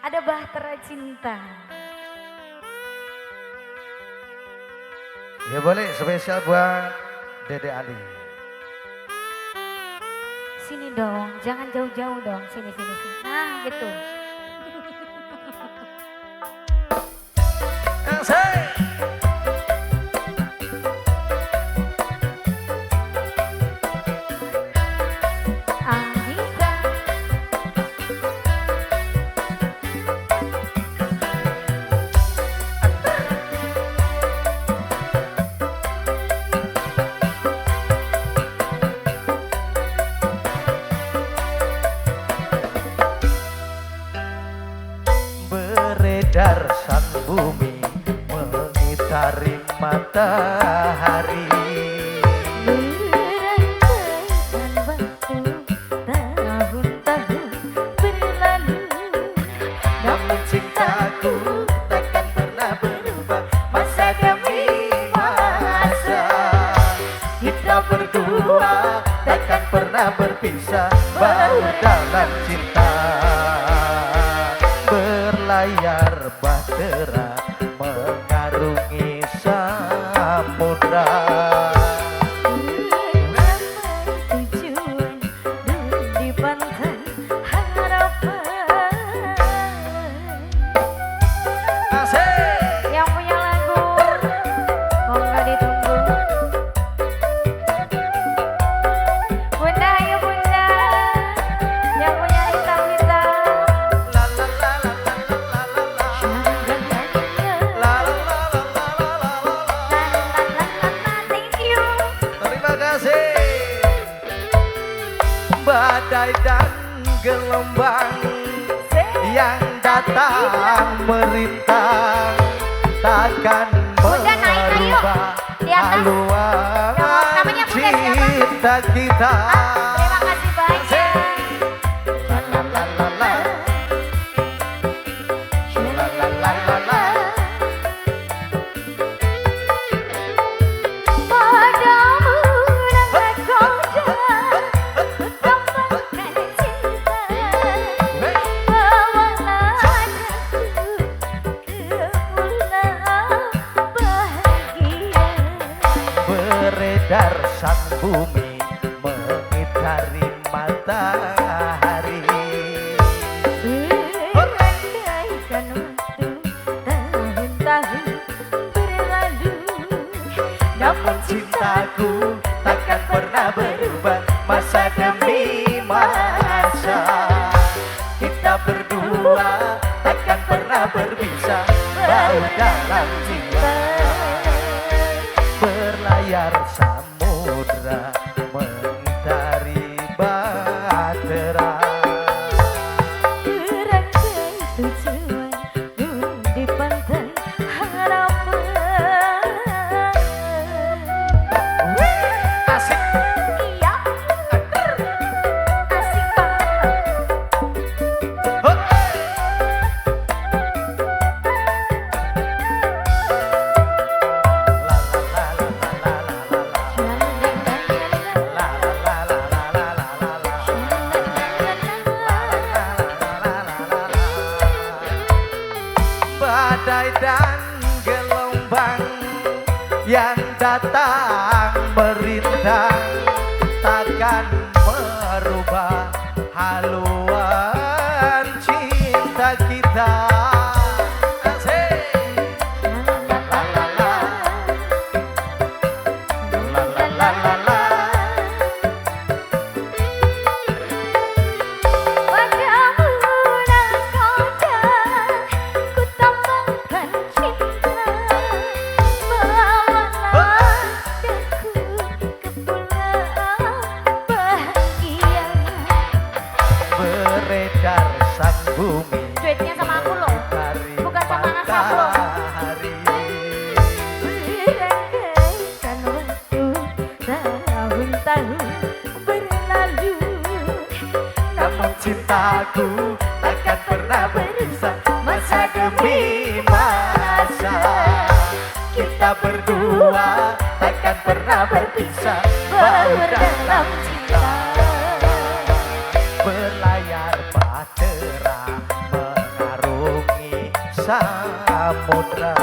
Ada Bahtera Cinta. Ya boleh, spesial buat Dede Ali. Sini dong, jangan jauh-jauh dong. Sini, sini, sini. Nah, gitu. Asik. Andika. Beredar sang bumi mengitari matahari. Namun cintaku takkan pernah berubah masa demi masa. Kita berdua takkan pernah berpisah baur dalam cinta. Berlayar bahtera mengarungi samudra. Di pantai harapan. Asik. Yang punya lagu monggo ditunggu. Bunda, ayo bunda. Yang punya hitam-hitam. La la la la la la la la. La la la la la la la. Thank you. Terima kasih. Badai dan gelombang yang datang merintang takkan Bunda, naik, ayo. merubah Di atas. haluan Namanya Bunda siapa? cinta kita. Terima kasih banyak. La la la la la. La la la la la. Padamu nangga koda, tambahkan cinta. Bawalah aku ke pulau bahagia. Beredar sang bumi mengitari matahari. Berandaikan waktu tahun-tahun berlalu, Namun cintaku takkan pernah berubah masa demi masa. Kita berdua takkan pernah berpisah baur dalam cinta. Berlayar samudra mengitari bahtera. berangkai tujuan di pantai harapan. Asik. Iya, asik banget. Hut. La la la la la la la la. La la la la la la la la. Badai dan gelombang yang datang merintang takkan merubah haluan cinta kita. Asik. La la la. La la la la la. Padamu nangkoda, ku tambahkan cinta. Bawalah aku ke pulau bahagia. Beredar sang bumi Duetnya sama aku loh, mengitari bukan sama Asap loh. matahari. Berandaikan waktu tahun-tahun berlalu, Namun cintaku takkan pernah berpisah masa demi masa. Kita berdua takkan pernah berpisah baur dalam cinta. Berlayar bahtera mengarungi samudra.